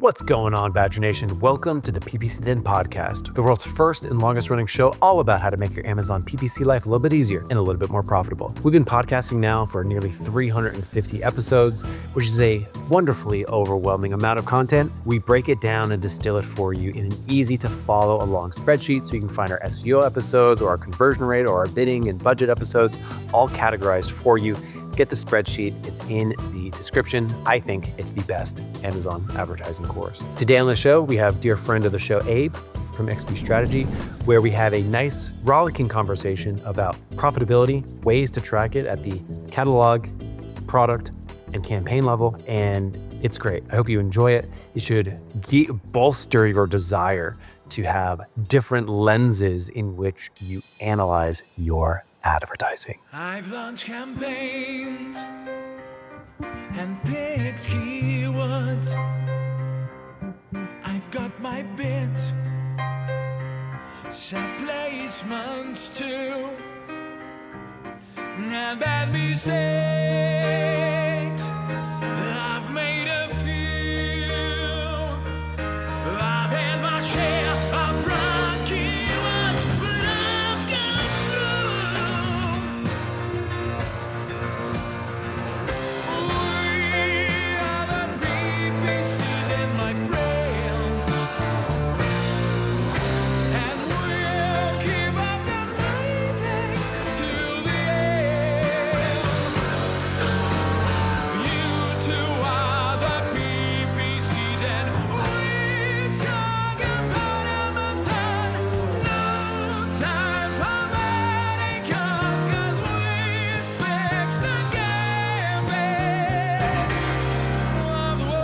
What's going on, Badger Nation? Welcome to the PPC Den podcast, the world's first and longest running show all about how to make your Amazon PPC life a little bit easier and a little bit more profitable. We've been podcasting now for nearly 350 episodes, which is a wonderfully overwhelming amount of content. We break it down and distill it for you in an easy to follow along spreadsheet so you can find our SEO episodes or our conversion rate or our bidding and budget episodes all categorized for you. Get the spreadsheet. It's in the description. I think it's the best Amazon advertising course. Today on the show, we have dear friend of the show, Abe from XP Strategy, where we have a nice rollicking conversation about profitability, ways to track it at the catalog, product, and campaign level. And it's great. I hope you enjoy it. It should bolster your desire to have different lenses in which you analyze your advertising. I've launched campaigns and picked keywords. I've got my bids, set placements too, and bad mistakes. I've made a few. I've had my share of wrong keywords, but I've got through. We are the PPC Den, my friends, and we'll keep up the rising to the end. You two are the PPC Den. We talk about Amazon. No time for manicures, 'cause we fix the gambits of the world.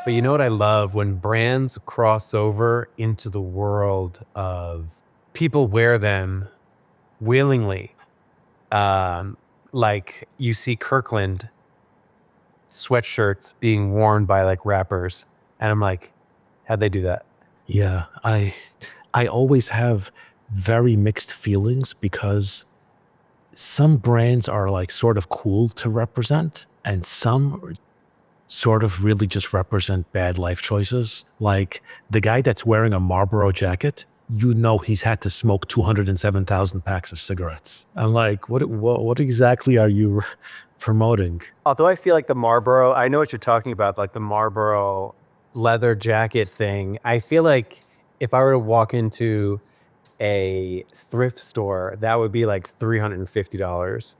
But you know what I love? When brands cross over into the world of people wear them willingly. Like you see Kirkland sweatshirts being worn by like rappers. And I'm like, how'd they do that? Yeah, I always have very mixed feelings because some brands are like sort of cool to represent and some sort of really just represent bad life choices. Like the guy that's wearing a Marlboro jacket, you know he's had to smoke 207,000 packs of cigarettes. I'm like, what exactly are you promoting? Although I feel like the Marlboro, I know what you're talking about, like the Marlboro leather jacket thing. I feel like if I were to walk into a thrift store, that would be like $350.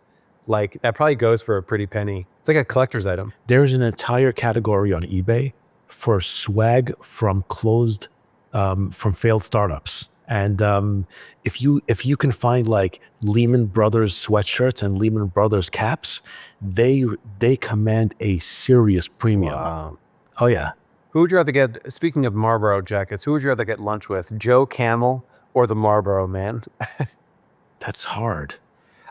Like that probably goes for a pretty penny. It's like a collector's item. There's an entire category on eBay for swag from from failed startups. And if you can find like Lehman Brothers sweatshirts and Lehman Brothers caps, they command a serious premium. Wow. Oh yeah. Who would you rather get, speaking of Marlboro jackets, who would you rather get lunch with, Joe Camel or the Marlboro Man? That's hard.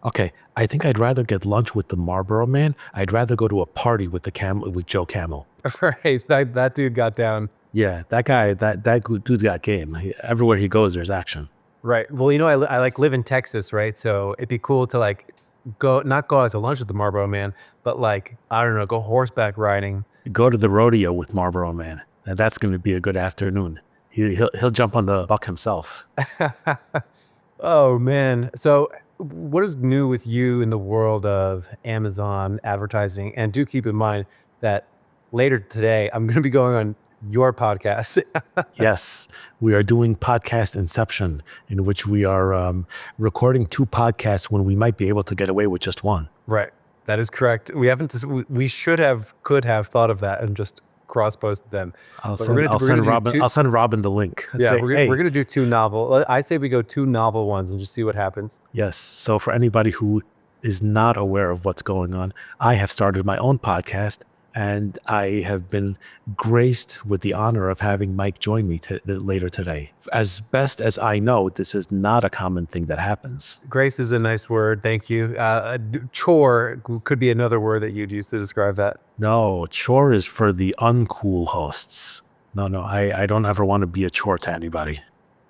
Okay, I think I'd rather get lunch with the Marlboro Man. I'd rather go to a party with Joe Camel. Right, that dude got down. Yeah, that guy, that dude's got game. Everywhere he goes, there's action. Right. Well, you know, I like live in Texas, right? So it'd be cool to like not go out to lunch with the Marlboro Man, but like, I don't know, go horseback riding. Go to the rodeo with Marlboro Man. Now that's going to be a good afternoon. He'll jump on the buck himself. Oh man. So what is new with you in the world of Amazon advertising? And do keep in mind that later today, I'm going to be going on your podcast. Yes, we are doing podcast Inception, in which we are recording 2 podcasts when we might be able to get away with just one. Right. That is correct. We could have thought of that and just cross-posted them. I'll send Robin the link. Yeah, we're going to do 2 novel. I say we go 2 novel ones and just see what happens. Yes. So for anybody who is not aware of what's going on, I have started my own podcast, and I have been graced with the honor of having Mike join me later today. As best as I know, this is not a common thing that happens. Grace is a nice word. Thank you. Chore could be another word that you'd use to describe that. No, chore is for the uncool hosts. No, I don't ever want to be a chore to anybody.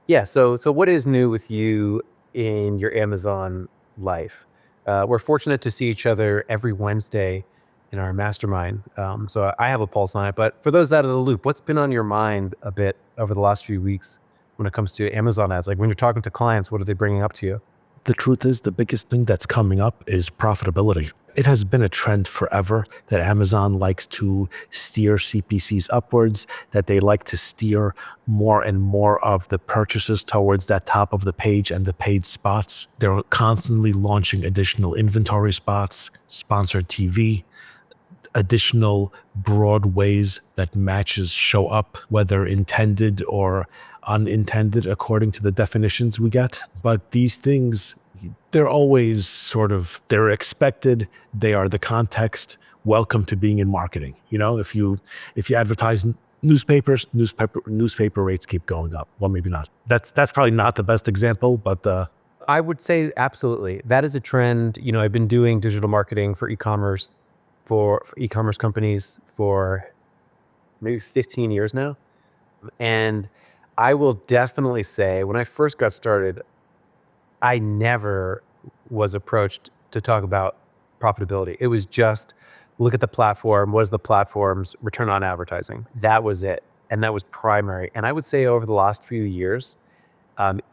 Yeah. So what is new with you in your Amazon life? We're fortunate to see each other every Wednesday in our mastermind. So I have a pulse on it. But for those out of the loop, what's been on your mind a bit over the last few weeks when it comes to Amazon ads? Like when you're talking to clients, what are they bringing up to you? The truth is, the biggest thing that's coming up is profitability. It has been a trend forever that Amazon likes to steer CPCs upwards, that they like to steer more and more of the purchases towards that top of the page and the paid spots. They're constantly launching additional inventory spots, sponsored TV, additional broad ways that matches show up, whether intended or unintended according to the definitions we get. But these things, they're always they're expected. They are the context. Welcome to being in marketing. If you advertise newspapers, newspaper rates keep going up. Well, maybe not. That's probably not the best example, but I would say absolutely. That is a trend. I've been doing digital marketing for e-commerce, for e-commerce companies for maybe 15 years now. And I will definitely say when I first got started, I never was approached to talk about profitability. It was just look at the platform. What is the platform's return on advertising? That was it. And that was primary. And I would say over the last few years,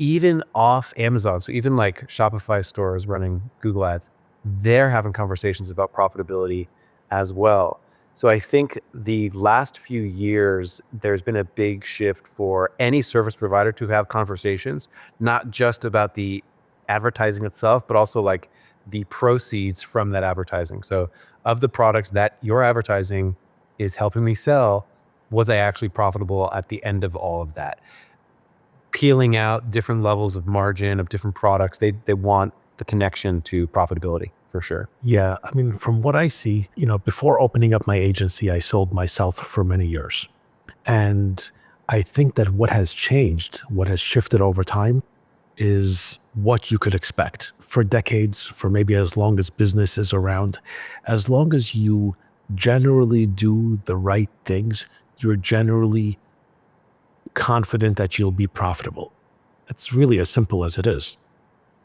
even off Amazon, so even like Shopify stores running Google ads, they're having conversations about profitability as well. So I think the last few years, there's been a big shift for any service provider to have conversations, not just about the advertising itself, but also like the proceeds from that advertising. So of the products that your advertising is helping me sell, was I actually profitable at the end of all of that? Peeling out different levels of margin of different products, they want the connection to profitability for sure. yeah, I mean, from what I see, before opening up my agency, I sold myself for many years. And I think that what has changed, what has shifted over time is what you could expect. For decades, for maybe as long as business is around, as long as you generally do the right things, you're generally confident that you'll be profitable. It's really as simple as it is.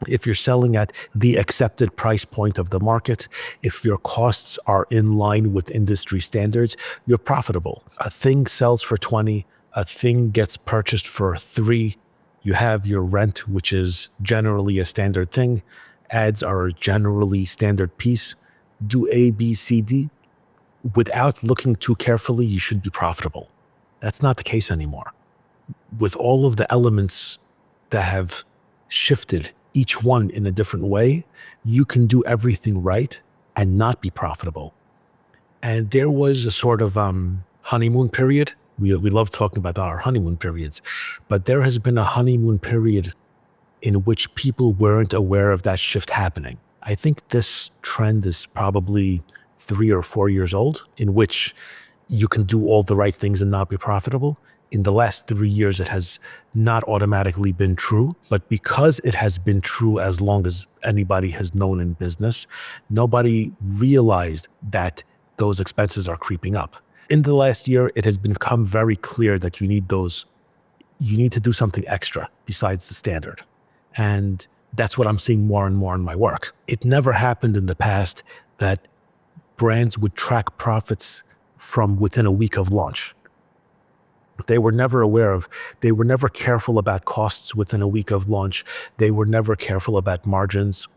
If you're selling at the accepted price point of the market, if your costs are in line with industry standards, you're profitable. A thing sells for 20, a thing gets purchased for 3. You have your rent, which is generally a standard thing. Ads are a generally standard piece. Do A, B, C, D. Without looking too carefully, you should be profitable. That's not the case anymore. With all of the elements that have shifted, each one in a different way, you can do everything right and not be profitable. And there was a sort of honeymoon period. We love talking about our honeymoon periods, but there has been a honeymoon period in which people weren't aware of that shift happening. I think this trend is probably 3 or 4 years old, in which you can do all the right things and not be profitable. In the last 3 years, it has not automatically been true, but because it has been true as long as anybody has known in business, nobody realized that those expenses are creeping up. In the last year, it has become very clear that you need to do something extra besides the standard. And that's what I'm seeing more and more in my work. It never happened in the past that brands would track profits from within a week of launch. They were never careful about costs within a week of launch. They were never careful about margins.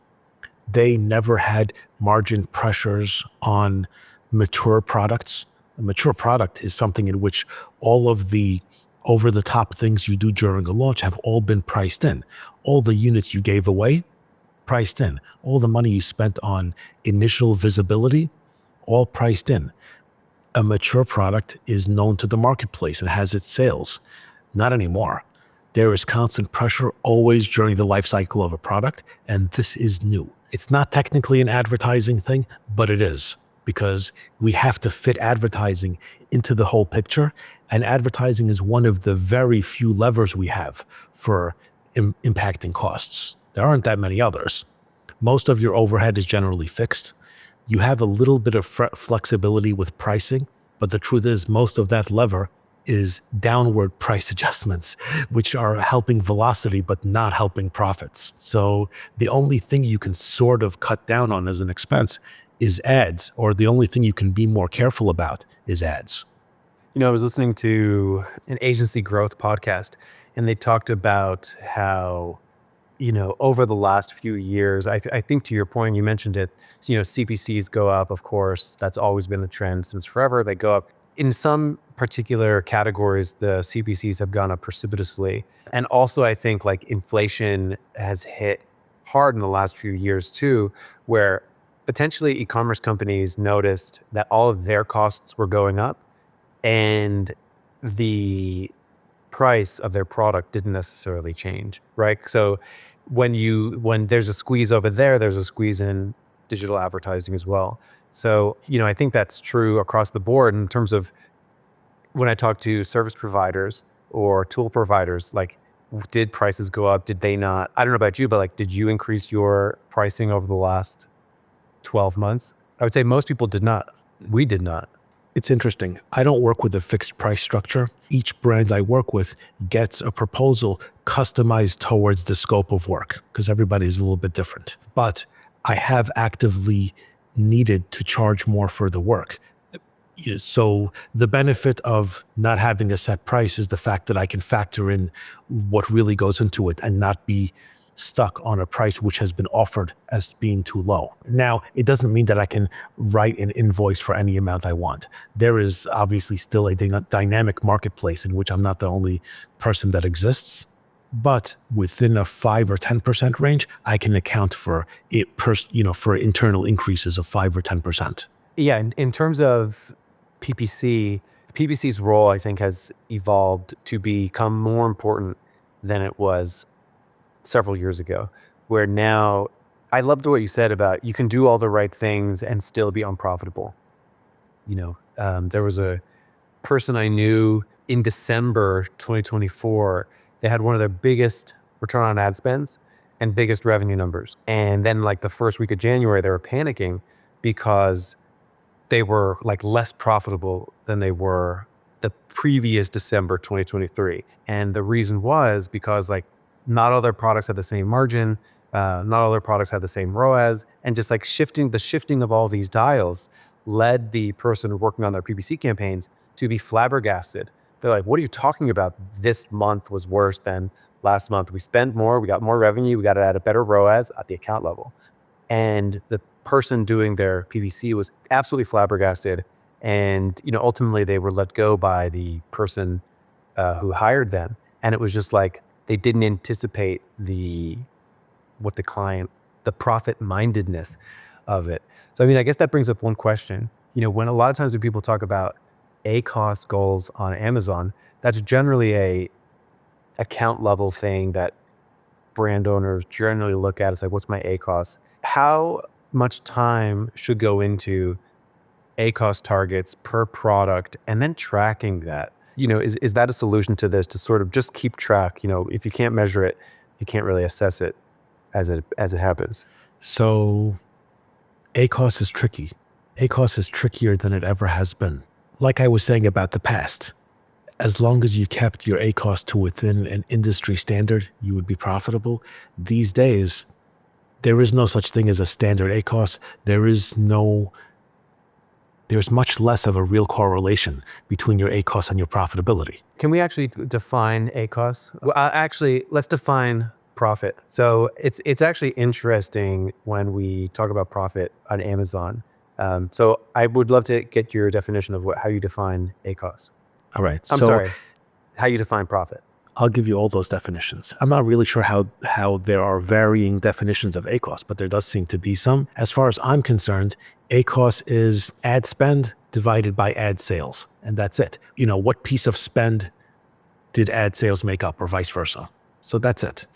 They never had margin pressures on mature products. A mature product is something in which all of the over-the-top things you do during a launch have all been priced in. All the units you gave away, priced in. All the money you spent on initial visibility, all priced in. A mature product is known to the marketplace and has its sales. Not anymore. There is constant pressure always during the life cycle of a product, and this is new. It's not technically an advertising thing, but it is, because we have to fit advertising into the whole picture, and advertising is one of the very few levers we have for impacting costs. There aren't that many others. Most of your overhead is generally fixed. You have a little bit of flexibility with pricing, but the truth is most of that lever is downward price adjustments, which are helping velocity but not helping profits. So the only thing you can sort of cut down on as an expense is ads, or the only thing you can be more careful about is ads. I was listening to an agency growth podcast, and they talked about how, over the last few years, I think to your point, you mentioned it, CPCs go up, of course. That's always been the trend since forever. They go up. In some particular categories, the CPCs have gone up precipitously. And also, I think like inflation has hit hard in the last few years too, where potentially e-commerce companies noticed that all of their costs were going up and the price of their product didn't necessarily change, right? So when there's a squeeze over there, there's a squeeze in digital advertising as well. So, I think that's true across the board in terms of when I talk to service providers or tool providers, like, did prices go up? Did they not? I don't know about you, but like, did you increase your pricing over the last 12 months? I would say most people did not. We did not. It's interesting. I don't work with a fixed price structure. Each brand I work with gets a proposal customized towards the scope of work because everybody is a little bit different. But I have actively needed to charge more for the work. So the benefit of not having a set price is the fact that I can factor in what really goes into it and not be stuck on a price which has been offered as being too low. Now, it doesn't mean that I can write an invoice for any amount I want. There is obviously still a dynamic marketplace in which I'm not the only person that exists, but within a 5 or 10% range, I can account for it for internal increases of 5 or 10%. Yeah, in terms of PPC, PPC's role, I think, has evolved to become more important than it was several years ago, where now I loved what you said about you can do all the right things and still be unprofitable. There was a person I knew in December 2024, they had one of their biggest return on ad spends and biggest revenue numbers. And then like the first week of January, they were panicking because they were like less profitable than they were the previous December 2023. And the reason was because like not all their products had the same margin, not all their products had the same ROAS, and just like the shifting of all these dials led the person working on their PPC campaigns to be flabbergasted. They're like, what are you talking about? This month was worse than last month. We spent more, we got more revenue, we got it at a better ROAS at the account level. And the person doing their PPC was absolutely flabbergasted. And, ultimately they were let go by the person who hired them. And it was just like, they didn't anticipate the profit mindedness of it. So, I guess that brings up one question. When a lot of times when people talk about ACOS goals on Amazon, that's generally a account level thing that brand owners generally look at. It's like, what's my ACOS? How much time should go into ACOS targets per product and then tracking that? Is that a solution to this, to sort of just keep track? If you can't measure it, you can't really assess it as it happens. So ACOS is tricky. ACOS is trickier than it ever has been. Like I was saying about the past, as long as you kept your ACOS to within an industry standard, you would be profitable. These days, there is no such thing as a standard ACOS. There's much less of a real correlation between your ACOS and your profitability. Can we actually define ACOS? Well, actually, let's define profit. So it's actually interesting when we talk about profit on Amazon. So I would love to get your definition of how you define ACOS. All right. I'm sorry, how you define profit. I'll give you all those definitions. I'm not really sure how there are varying definitions of ACOS, but there does seem to be some. As far as I'm concerned, ACOS is ad spend divided by ad sales, and that's it. What piece of spend did ad sales make up, or vice versa? So that's it.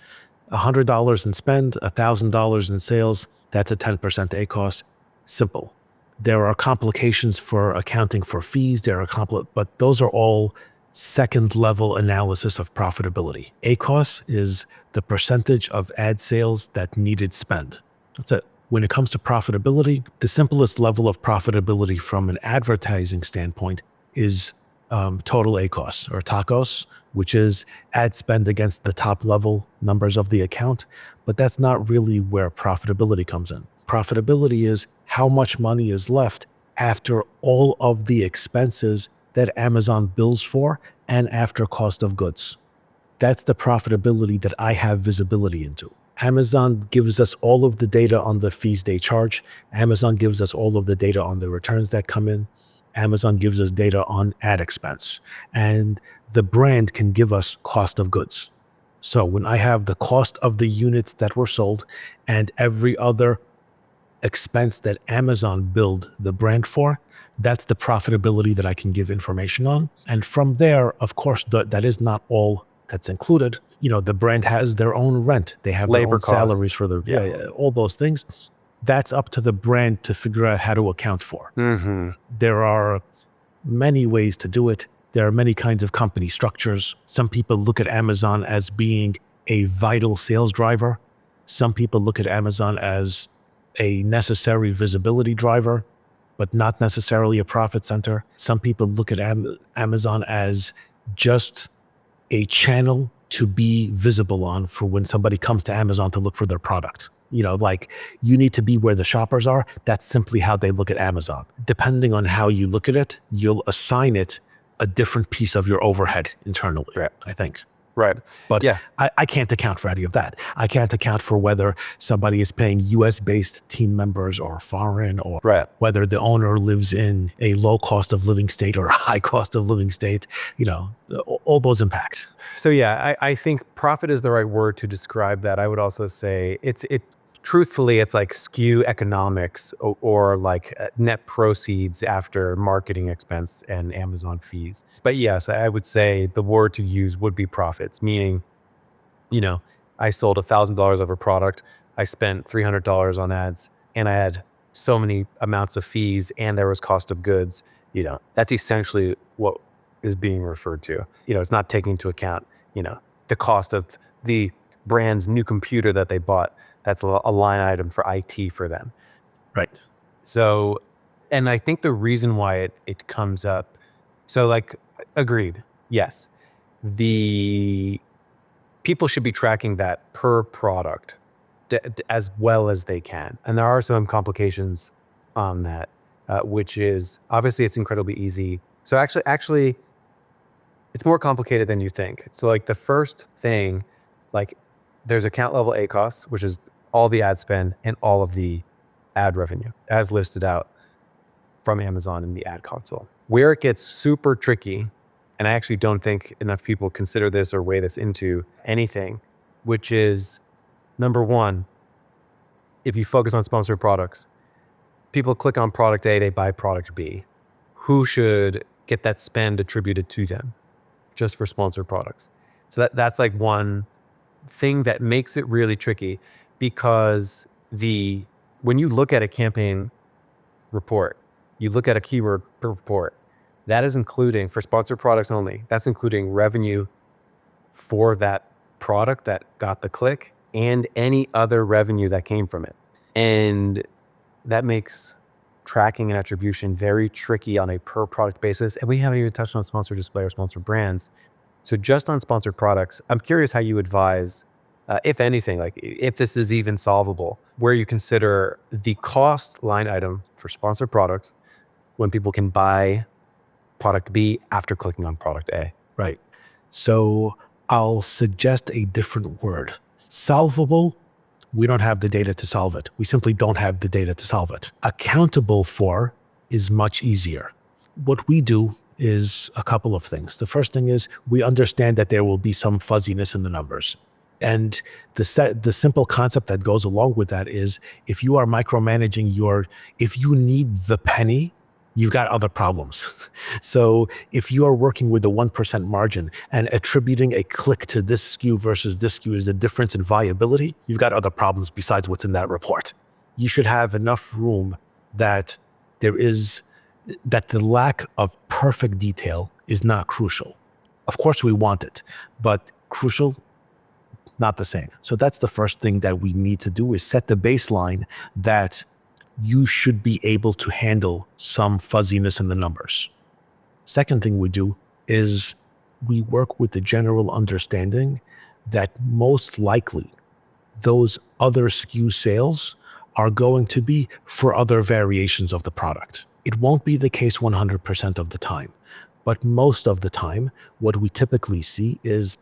$100 in spend, $1,000 in sales, that's a 10% ACOS. Simple. There are complications for accounting for fees. But those are all second level analysis of profitability. ACOS is the percentage of ad sales that needed spend. That's it. When it comes to profitability, the simplest level of profitability from an advertising standpoint is total ACOS or TACOS, which is ad spend against the top level numbers of the account. But that's not really where profitability comes in. Profitability is how much money is left after all of the expenses that Amazon bills for and after cost of goods. That's the profitability that I have visibility into. Amazon gives us all of the data on the fees they charge. Amazon gives us all of the data on the returns that come in. Amazon gives us data on ad expense. And the brand can give us cost of goods. So when I have the cost of the units that were sold and every other expense that Amazon billed the brand for, that's the profitability that I can give information on. And from there, of course, that is not all that's included. You know, the brand has their own rent. They have their Labor own salaries costs. for all those things. That's up to the brand to figure out how to account for. There are many ways to do it. There are many kinds of company structures. Some people look at Amazon as being a vital sales driver. Some people look at Amazon as a necessary visibility driver, but not necessarily a profit center. Some people look at Amazon as just a channel to be visible on for when somebody comes to Amazon to look for their product. You know, like, you need to be where the shoppers are. That's simply how they look at Amazon. Depending on how you look at it, you'll assign it a different piece of your overhead internally, Right. I think. Right. But Yeah. I can't account for any of that. I can't account for whether somebody is paying US-based team members or foreign, or Right. whether the owner lives in a low cost of living state or a high cost of living state. You know, all those impact. So yeah, I think profit is the right word to describe that. I would also say truthfully, it's like SKU economics, or like net proceeds after marketing expense and Amazon fees. But yes, I would say the word to use would be profits, meaning, you know, I sold $1,000 of a product, I spent $300 on ads, and I had so many amounts of fees, and there was cost of goods. You know, that's essentially what is being referred to. You know, it's not taking into account, you know, the cost of the brand's new computer that they bought. That's a line item for IT for them. Right. So, and I think the reason why it comes up, so like, agreed, yes, the people should be tracking that per product as well as they can. And there are some complications on that, which is, obviously it's incredibly easy. So actually, it's more complicated than you think. So like, the first thing, like, there's account level ACOS, which is all the ad spend and all of the ad revenue as listed out from Amazon in the ad console. Where it gets super tricky, and I actually don't think enough people consider this or weigh this into anything, which is, number one, if you focus on sponsored products, people click on product A, they buy product B. Who should get that spend attributed to them just for sponsored products? So that's like one thing that makes it really tricky, because when you look at a campaign report, you look at a keyword report, that is including, for sponsored products only, that's including revenue for that product that got the click and any other revenue that came from it. And that makes tracking and attribution very tricky on a per product basis. And we haven't even touched on sponsored display or sponsored brands. So just on sponsored products, I'm curious how you advise, if anything, like if this is even solvable, where you consider the cost line item for sponsored products when people can buy product B after clicking on product A. Right. So I'll suggest a different word. Solvable, we don't have the data to solve it. We simply don't have the data to solve it. Accountable for is much easier. What we do is a couple of things. The first thing is, we understand that there will be some fuzziness in the numbers. And the simple concept that goes along with that is, if you are micromanaging if you need the penny, you've got other problems. So if you are working with a 1% margin and attributing a click to this SKU versus this SKU is the difference in viability, you've got other problems besides what's in that report. You should have enough room that the lack of perfect detail is not crucial. Of course we want it, but crucial, not the same. So that's the first thing that we need to do, is set the baseline that you should be able to handle some fuzziness in the numbers. Second thing we do is we work with the general understanding that most likely those other SKU sales are going to be for other variations of the product. It won't be the case 100% of the time, but most of the time, what we typically see is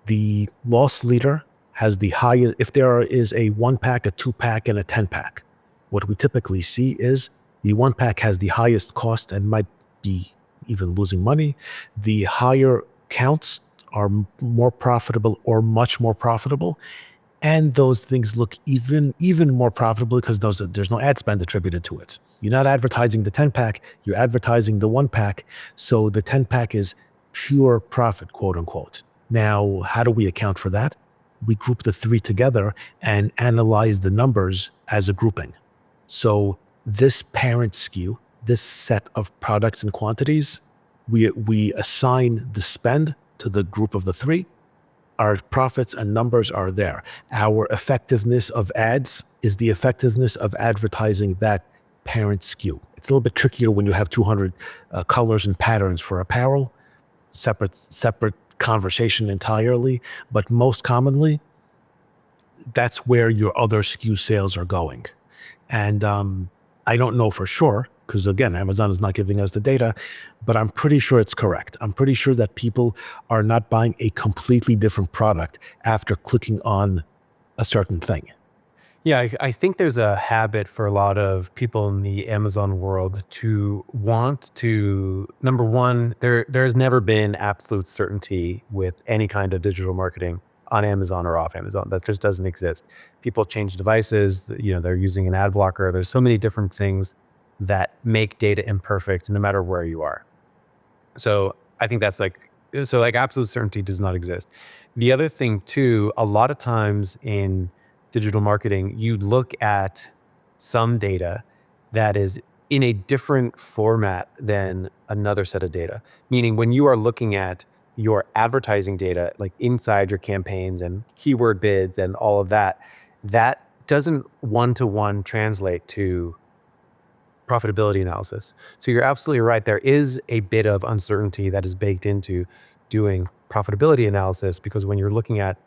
the loss leader has the highest, if there is a 1-pack, a 2-pack, and a 10-pack, what we typically see is the 1-pack has the highest cost and might be even losing money. The higher counts are more profitable or much more profitable. And those things look even more profitable because there's no ad spend attributed to it. You're not advertising the 10-pack, you're advertising the 1-pack. So the 10-pack is pure profit, quote unquote. Now, how do we account for that? We group the three together and analyze the numbers as a grouping. So this parent SKU, this set of products and quantities, we assign the spend to the group of the three. Our profits and numbers are there. Our effectiveness of ads is the effectiveness of advertising that parent SKU. It's a little bit trickier when you have 200 colors and patterns for apparel, separate conversation entirely, but most commonly, that's where your other SKU sales are going. And I don't know for sure, because again, Amazon is not giving us the data, but I'm pretty sure it's correct. I'm pretty sure that people are not buying a completely different product after clicking on a certain thing. Yeah, I think there's a habit for a lot of people in the Amazon world to want to, number one, there's never been absolute certainty with any kind of digital marketing on Amazon or off Amazon. That just doesn't exist. People change devices, they're using an ad blocker. There's so many different things that make data imperfect no matter where you are. So I think that's like absolute certainty does not exist. The other thing too, a lot of times in digital marketing, you look at some data that is in a different format than another set of data. Meaning when you are looking at your advertising data, like inside your campaigns and keyword bids and all of that, that doesn't one-to-one translate to profitability analysis. So you're absolutely right. There is a bit of uncertainty that is baked into doing profitability analysis, because when you're looking at,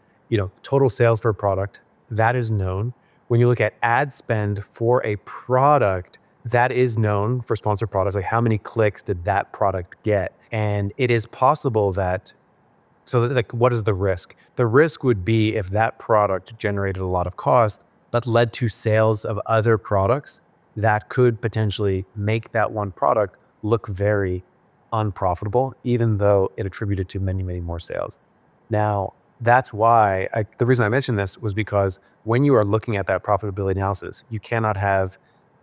total sales for a product, that is known. When you look at ad spend for a product, that is known for sponsored products. Like how many clicks did that product get? And it is possible that, what is the risk? The risk would be if that product generated a lot of cost, but led to sales of other products that could potentially make that one product look very unprofitable, even though it attributed to many, many more sales. Now, that's why the reason I mentioned this was because when you are looking at that profitability analysis, you cannot have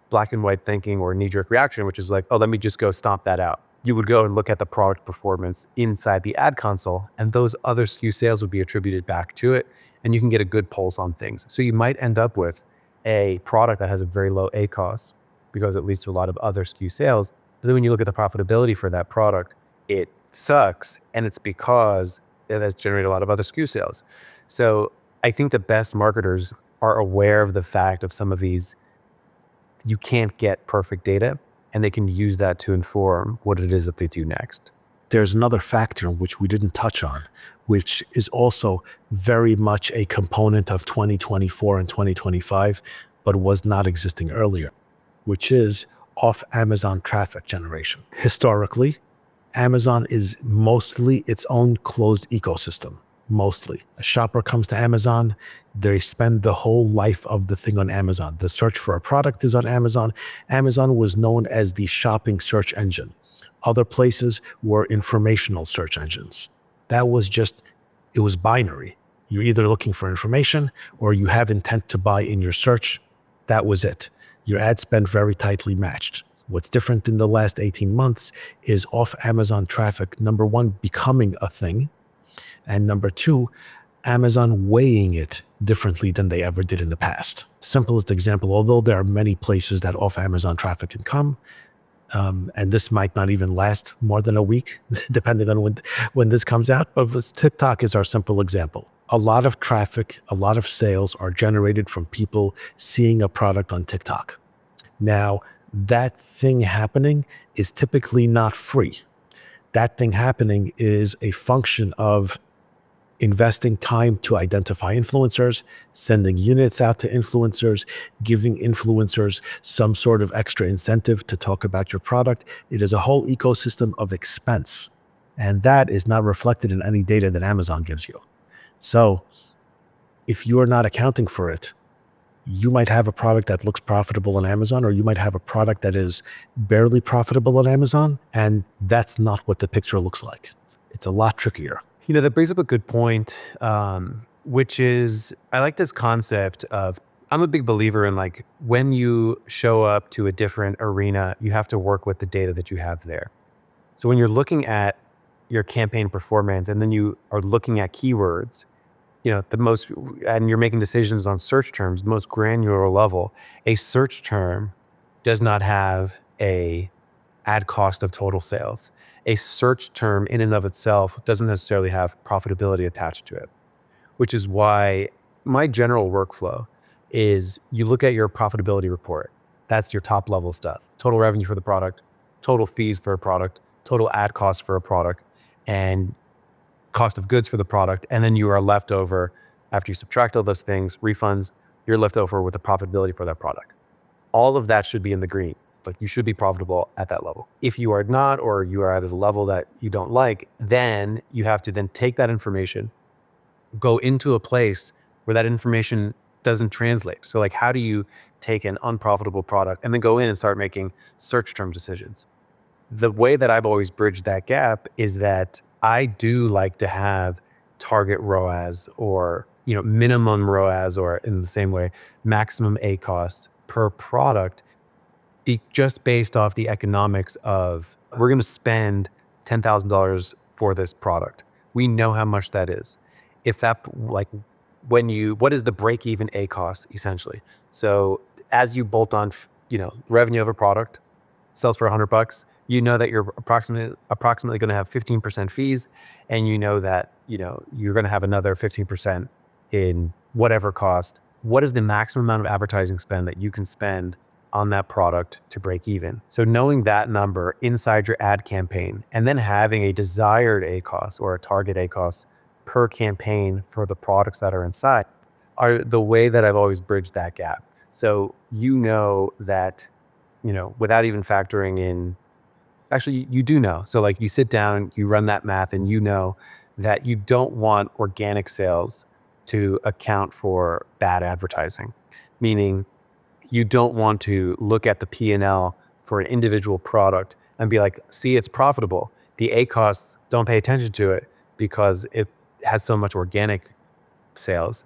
black and white thinking or knee-jerk reaction, which is like, oh, let me just go stomp that out. You would go and look at the product performance inside the ad console, and those other SKU sales would be attributed back to it, and you can get a good pulse on things. So you might end up with a product that has a very low ACOS because it leads to a lot of other SKU sales. But then when you look at the profitability for that product, it sucks, and it's because it has generated a lot of other SKU sales. So I think the best marketers are aware of the fact of some of these. You can't get perfect data, and they can use that to inform what it is that they do next. There's another factor which we didn't touch on, which is also very much a component of 2024 and 2025, but was not existing earlier, which is off Amazon traffic generation. Historically, Amazon is mostly its own closed ecosystem. Mostly. A shopper comes to Amazon, they spend the whole life of the thing on Amazon. The search for a product is on Amazon. Amazon was known as the shopping search engine. Other places were informational search engines. That was it was binary. You're either looking for information or you have intent to buy in your search. That was it. Your ad spend very tightly matched. What's different in the last 18 months is off Amazon traffic, number one, becoming a thing. And number two, Amazon weighing it differently than they ever did in the past. Simplest example, although there are many places that off Amazon traffic can come, and this might not even last more than a week, depending on when this comes out, but TikTok is our simple example. A lot of traffic, a lot of sales are generated from people seeing a product on TikTok. Now, that thing happening is typically not free. That thing happening is a function of investing time to identify influencers, sending units out to influencers, giving influencers some sort of extra incentive to talk about your product. It is a whole ecosystem of expense. And that is not reflected in any data that Amazon gives you. So if you are not accounting for it, you might have a product that looks profitable on Amazon, or you might have a product that is barely profitable on Amazon, and that's not what the picture looks like. It's a lot trickier. You know, that brings up a good point, which is, I like this concept of, I'm a big believer in like, when you show up to a different arena, you have to work with the data that you have there. So when you're looking at your campaign performance and then you are looking at keywords, you know, and you're making decisions on search terms, the most granular level, a search term does not have a ad cost of total sales. A search term in and of itself doesn't necessarily have profitability attached to it, which is why my general workflow is you look at your profitability report. That's your top level stuff. Total revenue for the product, total fees for a product, total ad cost for a product, and cost of goods for the product. And then you are left over, after you subtract all those things, refunds, you're left over with the profitability for that product. All of that should be in the green. Like, you should be profitable at that level. If you are not, or you are at a level that you don't like, then you have to then take that information, go into a place where that information doesn't translate. So like, how do you take an unprofitable product and then go in and start making search term decisions? The way that I've always bridged that gap is that I do like to have target ROAS, or, you know, minimum ROAS, or in the same way, maximum ACOS per product, just based off the economics of, we're going to spend $10,000 for this product. We know how much that is. If that, like, what is the break even ACOS essentially? So as you bolt on, you know, revenue of a product, sells for $100, you know that you're approximately going to have 15% fees, and you know that, you know, you're going to have another 15% in whatever cost. What is the maximum amount of advertising spend that you can spend on that product to break even? So knowing that number inside your ad campaign, and then having a desired ACOS or a target ACOS per campaign for the products that are inside, are the way that I've always bridged that gap. So you know that, you know, without even factoring in, actually you do know. So like, you sit down, you run that math, and you know that you don't want organic sales to account for bad advertising. Meaning, you don't want to look at the P&L for an individual product and be like, see, it's profitable. The ACOS, don't pay attention to it because it has so much organic sales.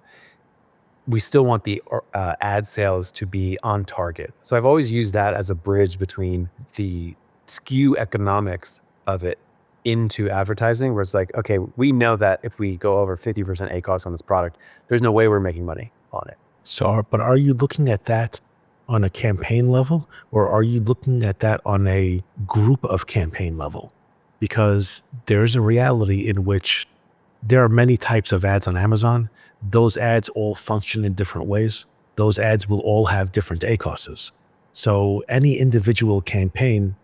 We still want the ad sales to be on target. So I've always used that as a bridge between the skew economics of it into advertising, where it's like, okay, we know that if we go over 50% ACOS on this product, there's no way we're making money on it. So, but are you looking at that on a campaign level, or are you looking at that on a group of campaign level? Because there's a reality in which there are many types of ads on Amazon. Those ads all function in different ways. Those ads will all have different ACOSs. So any individual campaign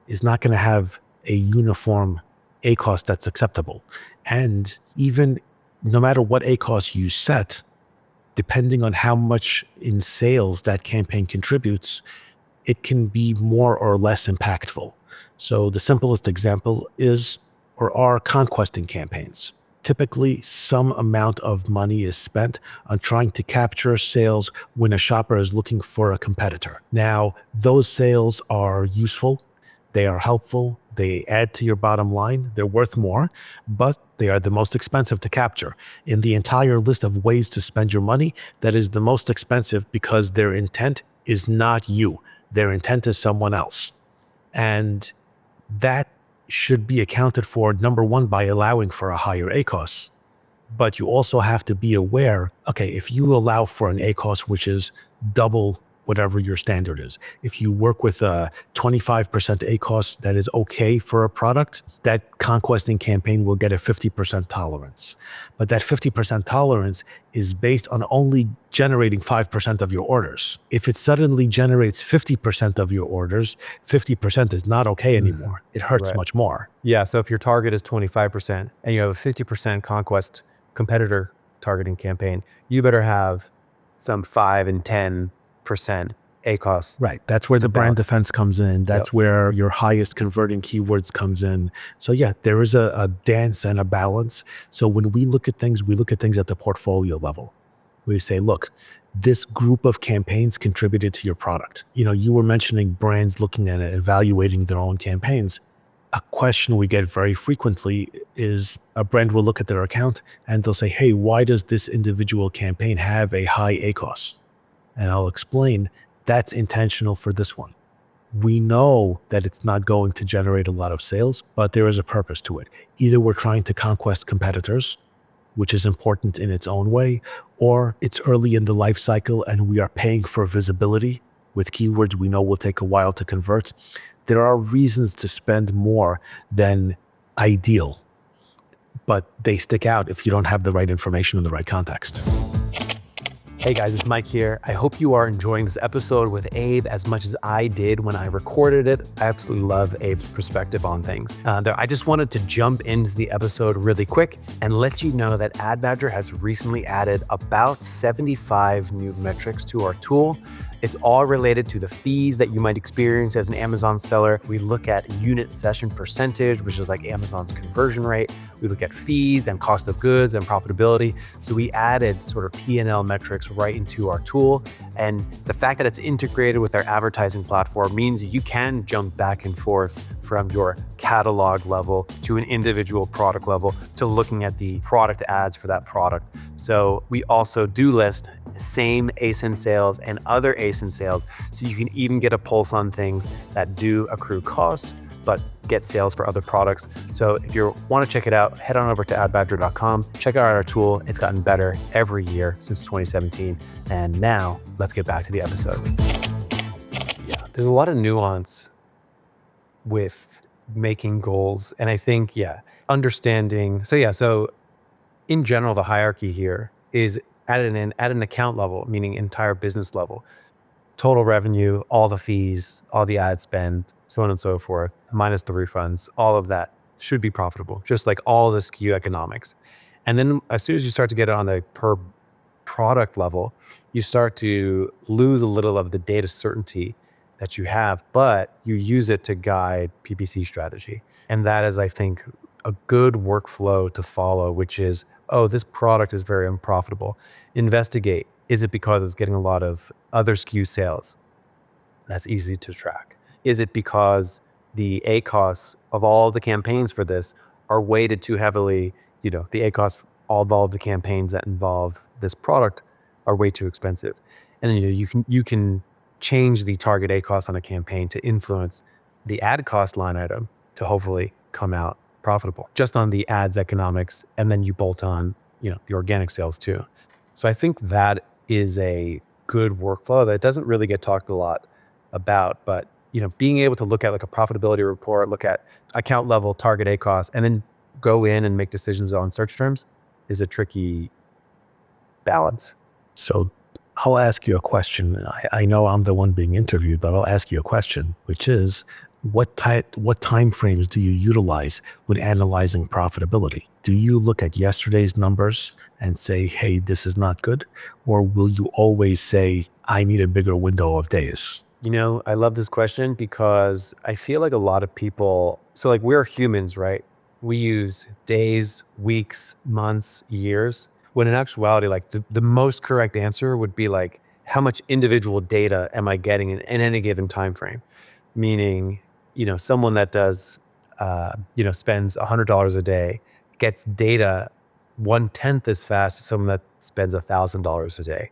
is not going to have a uniform ACOS that's acceptable. And even no matter what ACOS you set, depending on how much in sales that campaign contributes, it can be more or less impactful. So the simplest example is, or are, conquesting campaigns. Typically, some amount of money is spent on trying to capture sales when a shopper is looking for a competitor. Now, those sales are useful, they are helpful, they add to your bottom line, they're worth more, but they are the most expensive to capture. In the entire list of ways to spend your money, that is the most expensive because their intent is not you. Their intent is someone else. And that should be accounted for, number one, by allowing for a higher ACOS. But you also have to be aware, okay, if you allow for an ACOS which is double whatever your standard is, if you work with a 25% ACOS that is okay for a product, that conquesting campaign will get a 50% tolerance. But that 50% tolerance is based on only generating 5% of your orders. If it suddenly generates 50% of your orders, 50% is not okay anymore. It hurts much more. Yeah, so if your target is 25% and you have a 50% conquest competitor targeting campaign, you better have some 5 and 10% ACOS. Right. That's where the brand balance. defense comes in. That's where your highest converting keywords comes in. So yeah, there is a dance and a balance. So when we look at things at the portfolio level. We say, look, this group of campaigns contributed to your product. You were mentioning brands looking at it, evaluating their own campaigns. A question we get very frequently is a brand will look at their account and they'll say, hey, why does this individual campaign have a high ACOS? And I'll explain, that's intentional for this one. We know that it's not going to generate a lot of sales, but there is a purpose to it. Either we're trying to conquest competitors, which is important in its own way, or it's early in the life cycle and we are paying for visibility with keywords we know will take a while to convert. There are reasons to spend more than ideal, but they stick out if you don't have the right information in the right context. Hey guys, it's Mike here. I hope you are enjoying this episode with Abe as much as I did when I recorded it. I absolutely love Abe's perspective on things. I just wanted to jump into the episode really quick and let you know that AdBadger has recently added about 75 new metrics to our tool. It's all related to the fees that you might experience as an Amazon seller. We look at unit session percentage, which is like Amazon's conversion rate. We look at fees and cost of goods and profitability. So we added sort of P&L metrics right into our tool. And the fact that it's integrated with our advertising platform means you can jump back and forth from your catalog level to an individual product level to looking at the product ads for that product. So we also do list same ASIN sales and other ASIN sales. So you can even get a pulse on things that do accrue cost, but get sales for other products. So if you want to check it out, head on over to adbadger.com. Check out our tool. It's gotten better every year since 2017. And now let's get back to the episode. Yeah, there's a lot of nuance with making goals. And I think, understanding. So in general, the hierarchy here is at an account level, meaning entire business level, total revenue, all the fees, all the ad spend, so on and so forth, minus the refunds, all of that should be profitable, just like all the SKU economics. And then as soon as you start to get on a per product level, you start to lose a little of the data certainty that you have, but you use it to guide PPC strategy. And that is, I think, a good workflow to follow, which is, this product is very unprofitable. Investigate. Is it because it's getting a lot of other SKU sales? That's easy to track. Is it because the ACOS of all the campaigns for this are weighted too heavily? The ACOS, all the campaigns that involve this product are way too expensive. And then you can change the target ACOS on a campaign to influence the ad cost line item to hopefully come out profitable just on the ads economics. And then you bolt on, the organic sales too. So I think that is a good workflow that doesn't really get talked a lot about, but being able to look at like a profitability report, look at account level target ACOS, and then go in and make decisions on search terms is a tricky balance. So I'll ask you a question. I know I'm the one being interviewed, but I'll ask you a question, which is, what time frames do you utilize when analyzing profitability? Do you look at yesterday's numbers and say, hey, this is not good? Or will you always say, I need a bigger window of days? I love this question because I feel like a lot of people, so like we're humans, right? We use days, weeks, months, years, when in actuality, like the most correct answer would be like, how much individual data am I getting in any given time frame? Meaning, someone that does, spends $100 a day gets data 1/10 as fast as someone that spends $1,000 a day.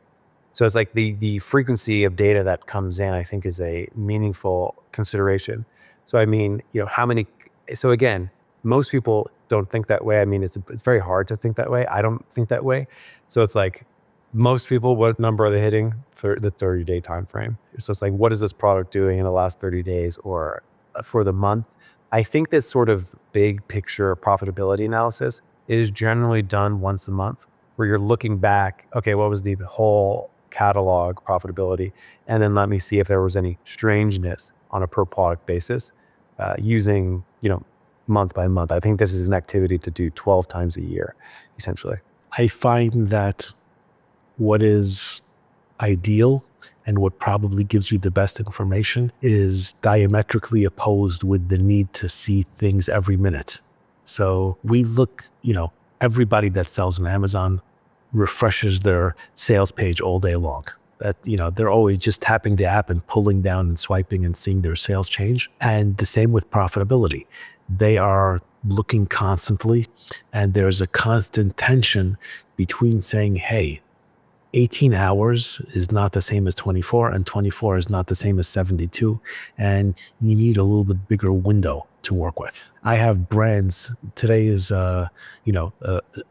So it's like the frequency of data that comes in, I think, is a meaningful consideration. So I mean, so again, most people don't think that way. I mean, it's very hard to think that way. I don't think that way. So it's like, most people, what number are they hitting for the 30-day time frame? So it's like, what is this product doing in the last 30 days or for the month? I think this sort of big picture profitability analysis is generally done once a month, where you're looking back, okay, what was the whole catalog profitability? And then let me see if there was any strangeness on a per product basis using, month by month. I think this is an activity to do 12 times a year, essentially. I find that what is ideal and what probably gives you the best information is diametrically opposed with the need to see things every minute. So we look, everybody that sells on Amazon refreshes their sales page all day long. That, they're always just tapping the app and pulling down and swiping and seeing their sales change. And the same with profitability. They are looking constantly, and there's a constant tension between saying, hey, 18 hours is not the same as 24, and 24 is not the same as 72. And you need a little bit bigger window to work with. I have brands. Today is,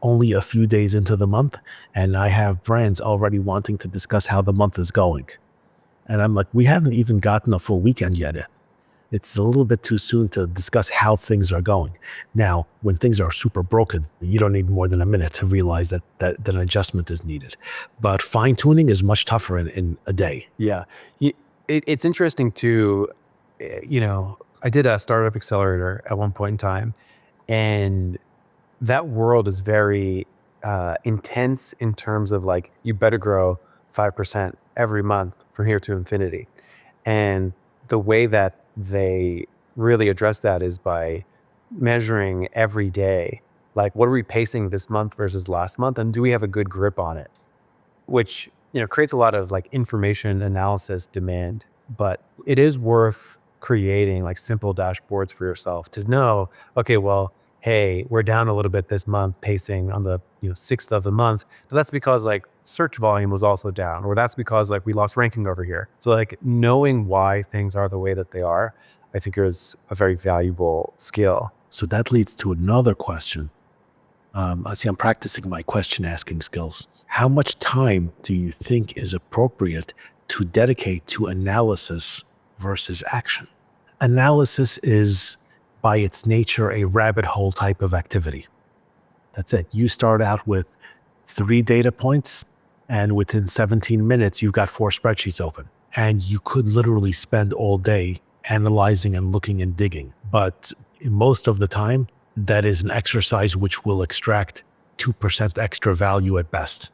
only a few days into the month, and I have brands already wanting to discuss how the month is going. And I'm like, we haven't even gotten a full weekend yet. It's a little bit too soon to discuss how things are going. Now, when things are super broken, you don't need more than a minute to realize that an adjustment is needed. But fine tuning is much tougher in a day. Yeah. It's interesting too, I did a startup accelerator at one point in time, and that world is very intense in terms of like, you better grow 5% every month from here to infinity. And the way that they really address that is by measuring every day, like, what are we pacing this month versus last month, and do we have a good grip on it? Which creates a lot of like information analysis demand, but it is worth creating like simple dashboards for yourself to know, okay, well, hey, we're down a little bit this month pacing on the 6th of the month, but that's because like search volume was also down, or that's because like we lost ranking over here. So like knowing why things are the way that they are, I think is a very valuable skill. So that leads to another question. I see I'm practicing my question asking skills. How much time do you think is appropriate to dedicate to analysis versus action? Analysis is by its nature a rabbit hole type of activity. That's it. You start out with 3 data points, and within 17 minutes, you've got 4 spreadsheets open. And you could literally spend all day analyzing and looking and digging. But most of the time, that is an exercise which will extract 2% extra value at best.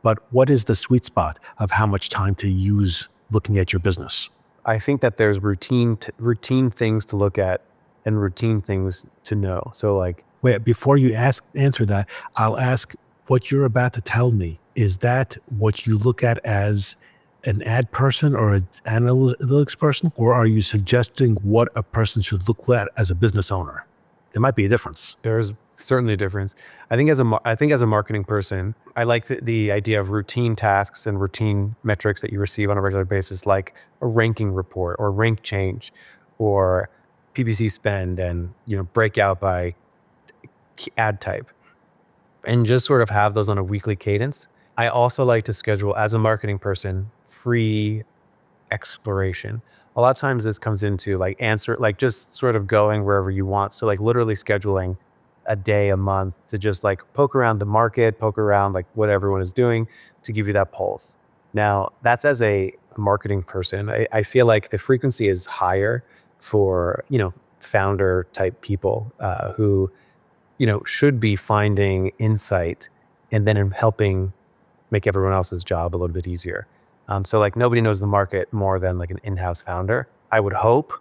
But what is the sweet spot of how much time to use looking at your business? I think that there's routine things to look at and routine things to know. So like, wait, before you answer that, I'll ask, what you're about to tell me, is that what you look at as an ad person or an analytics person, or are you suggesting what a person should look at as a business owner? There might be a difference. There's certainly a difference. I think as a marketing person, I like the idea of routine tasks and routine metrics that you receive on a regular basis, like a ranking report or rank change or PPC spend, and break out by ad type, and just sort of have those on a weekly cadence. I also like to schedule, as a marketing person, free exploration. A lot of times this comes into like just sort of going wherever you want. So like literally scheduling a day, a month to just like poke around the market, poke around like what everyone is doing to give you that pulse. Now that's as a marketing person. I feel like the frequency is higher for, founder type people who, should be finding insight and then helping make everyone else's job a little bit easier. So like nobody knows the market more than like an in-house founder, I would hope.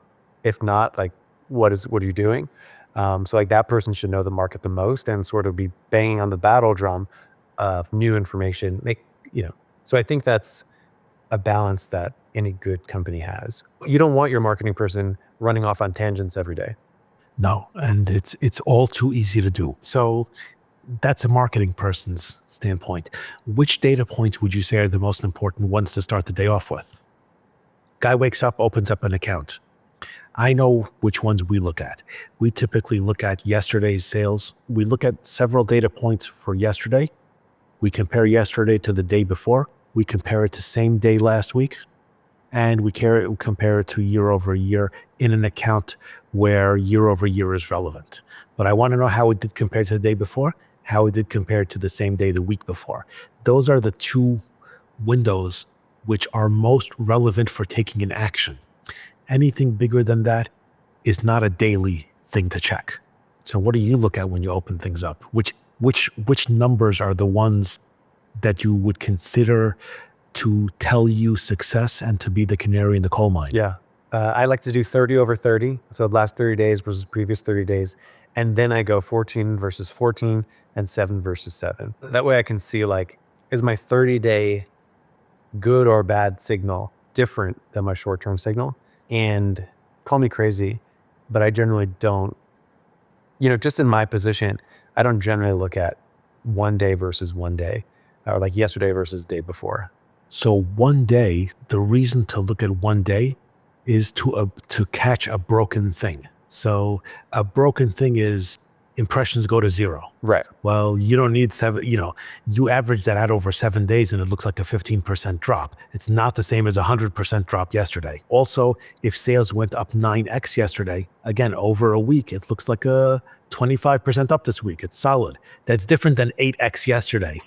If not, like what are you doing? So like that person should know the market the most and sort of be banging on the battle drum of new information. So I think that's a balance that any good company has. You don't want your marketing person running off on tangents every day. No, and it's all too easy to do. So that's a marketing person's standpoint. Which data points would you say are the most important ones to start the day off with? Guy wakes up, opens up an account. I know which ones we look at. We typically look at yesterday's sales. We look at several data points for yesterday. We compare yesterday to the day before. We compare it to same day last week. And we compare it to year over year in an account where year over year is relevant. But I want to know how it did compare to the day before, how it did compare to the same day the week before. Those are the 2 windows which are most relevant for taking an action. Anything bigger than that is not a daily thing to check. So what do you look at when you open things up? Which which numbers are the ones that you would consider to tell you success and to be the canary in the coal mine? Yeah. I like to do 30 over 30. So the last 30 days versus previous 30 days. And then I go 14 versus 14 and 7 versus 7. That way I can see like, is my 30-day good or bad signal different than my short-term signal? And call me crazy, but I generally don't, just in my position, I don't generally look at 1 day versus 1 day or like yesterday versus day before. So 1 day, the reason to look at 1 day is to catch a broken thing. So a broken thing is impressions go to 0. Right. Well, you don't need 7, you average that out over 7 days and it looks like a 15% drop. It's not the same as a 100% drop yesterday. Also, if sales went up 9x yesterday, again, over a week, it looks like a 25% up this week. It's solid. That's different than 8x yesterday.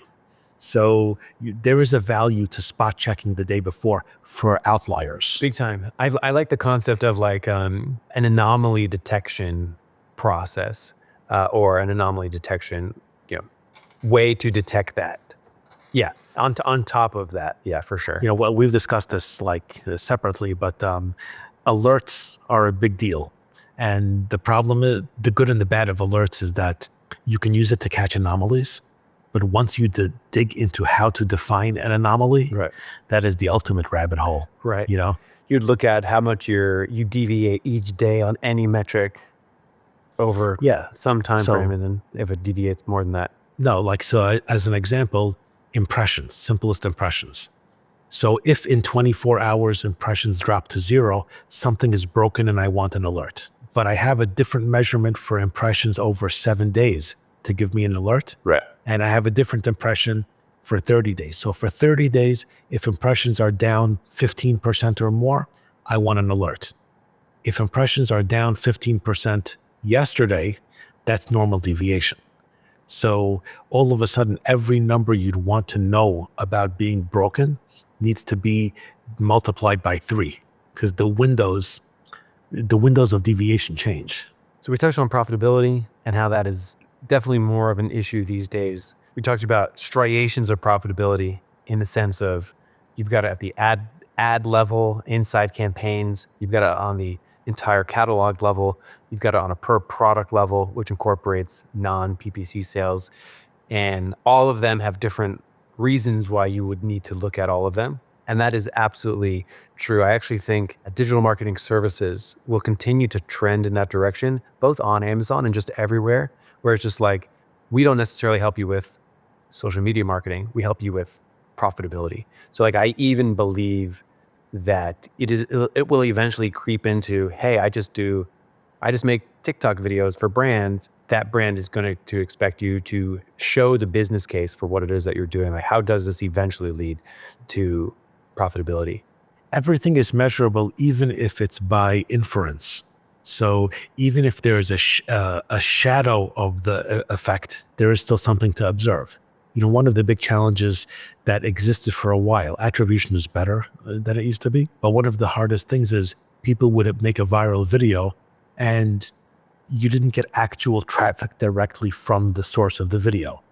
So there is a value to spot checking the day before for outliers. Big time. I like the concept of like an anomaly detection process or an anomaly detection way to detect that. Yeah, on top of that, yeah, for sure. Well, we've discussed this like separately, but alerts are a big deal. And the problem is, the good and the bad of alerts is that you can use it to catch anomalies. But once you dig into how to define an anomaly, right, that is the ultimate rabbit hole. Right. You'd look at how much you deviate each day on any metric over some time frame, and then if it deviates more than that. No, like, so as an example, impressions, simplest impressions. So if in 24 hours impressions drop to 0, something is broken and I want an alert. But I have a different measurement for impressions over 7 days to give me an alert. Right. And I have a different impression for 30 days. So for 30 days, if impressions are down 15% or more, I want an alert. If impressions are down 15% yesterday, that's normal deviation. So all of a sudden, every number you'd want to know about being broken needs to be multiplied by 3 because the windows of deviation change. So we touched on profitability and how that is definitely more of an issue these days. We talked about striations of profitability in the sense of you've got it at the ad level, inside campaigns, you've got it on the entire catalog level, you've got it on a per product level, which incorporates non-PPC sales. And all of them have different reasons why you would need to look at all of them. And that is absolutely true. I actually think digital marketing services will continue to trend in that direction, both on Amazon and just everywhere, where it's just like, we don't necessarily help you with social media marketing. We help you with profitability. So like, I even believe that it will eventually creep into, hey, I just make TikTok videos for brands. That brand is going to expect you to show the business case for what it is that you're doing. Like, how does this eventually lead to profitability? Everything is measurable, even if it's by inference. So even if there is a shadow of the effect, there is still something to observe. One of the big challenges that existed for a while, attribution is better than it used to be. But one of the hardest things is people would make a viral video and you didn't get actual traffic directly from the source of the video.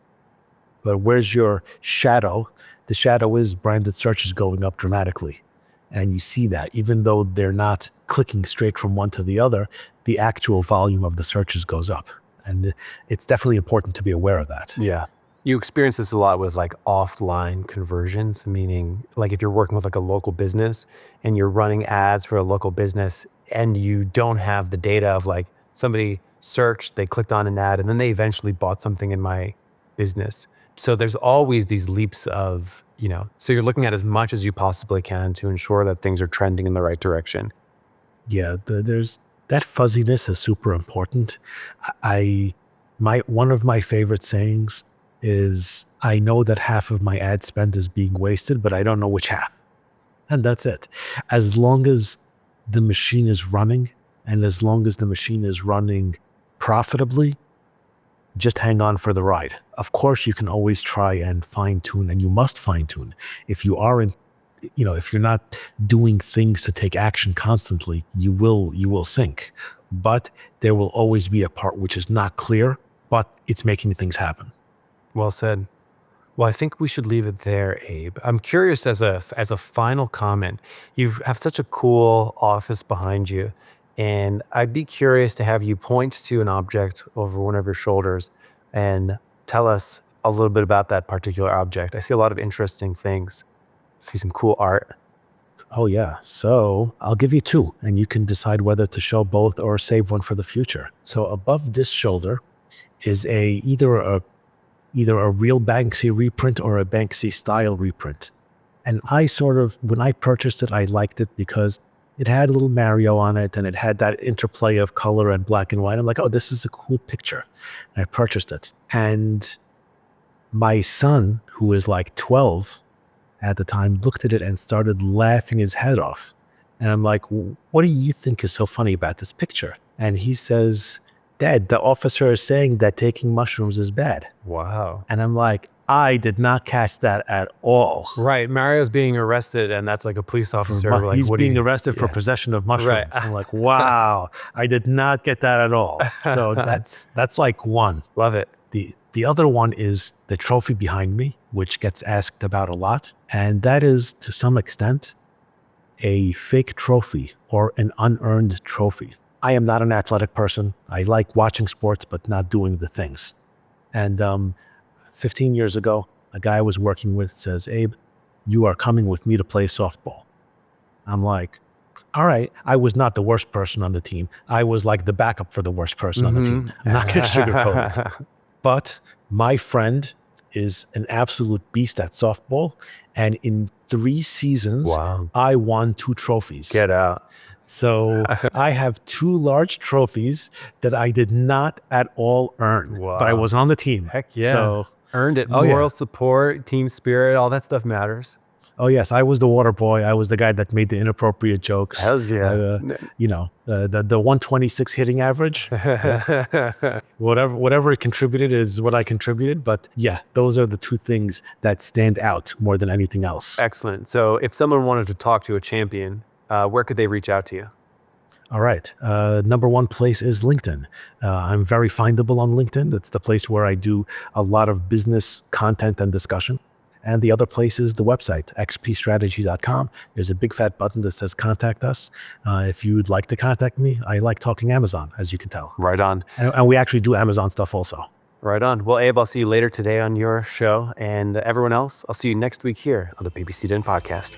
But where's your shadow? The shadow is branded searches going up dramatically. And you see that even though they're not clicking straight from one to the other, the actual volume of the searches goes up. And it's definitely important to be aware of that. Yeah. You experience this a lot with like offline conversions, meaning like if you're working with like a local business and you're running ads for a local business and you don't have the data of like somebody searched, they clicked on an ad, and then they eventually bought something in my business. So there's always these leaps of, so you're looking at as much as you possibly can to ensure that things are trending in the right direction. Yeah, there's that fuzziness is super important. One of my favorite sayings is, I know that half of my ad spend is being wasted, but I don't know which half. And that's it. As long as the machine is running, and as long as the machine is running profitably, just hang on for the ride. Of course, you can always try and fine tune, and you must fine tune. If you aren't, if you're not doing things to take action constantly, you will sink. But there will always be a part which is not clear, but it's making things happen. Well said. Well, I think we should leave it there, Abe. I'm curious as a final comment. You have such a cool office behind you, and I'd be curious to have you point to an object over one of your shoulders and tell us a little bit about that particular object. I see a lot of interesting things. I see some cool art. Oh, yeah. So I'll give you two, and you can decide whether to show both or save one for the future. So above this shoulder is either a real Banksy reprint or a Banksy style reprint. And when I purchased it, I liked it because it had a little Mario on it and it had that interplay of color and black and white. I'm like, oh, this is a cool picture. And I purchased it. And my son, who was like 12 at the time, looked at it and started laughing his head off. And I'm like, what do you think is so funny about this picture? And he says, Dad, the officer is saying that taking mushrooms is bad. Wow. And I'm like, I did not catch that at all. Right. Mario's being arrested, and that's like a police officer. Like, He's being arrested for Yeah. possession of mushrooms. Right. I'm like, wow, I did not get that at all. So that's like one. Love it. The other one is the trophy behind me, which gets asked about a lot. And that is, to some extent, a fake trophy or an unearned trophy. I am not an athletic person. I like watching sports, but not doing the things. And 15 years ago, a guy I was working with says, Abe, you are coming with me to play softball. I'm like, all right. I was not the worst person on the team. I was like the backup for the worst person on the team. I'm not going to sugarcoat it. But my friend is an absolute beast at softball. And in 3 seasons, Wow. I won 2 trophies. Get out. So I have 2 large trophies that I did not at all earn, but I Wow. was on the team. Heck yeah. So, Earned it. Oh, yeah. Moral support, team spirit, all that stuff matters. oh yes, I was the water boy. I was the guy that made the inappropriate jokes. Hells yeah. The 126 hitting average, whatever it contributed is what I contributed. But yeah, those are the 2 things that stand out more than anything else. Excellent. So if someone wanted to talk to a champion, where could they reach out to you? All right. Number one place is LinkedIn. I'm very findable on LinkedIn. That's the place where I do a lot of business content and discussion. And the other place is the website, xpstrategy.com. There's a big fat button that says contact us. If you'd like to contact me, I like talking Amazon, as you can tell. Right on. And we actually do Amazon stuff also. Right on. Well, Abe, I'll see you later today on your show. And everyone else, I'll see you next week here on the PPC Den podcast.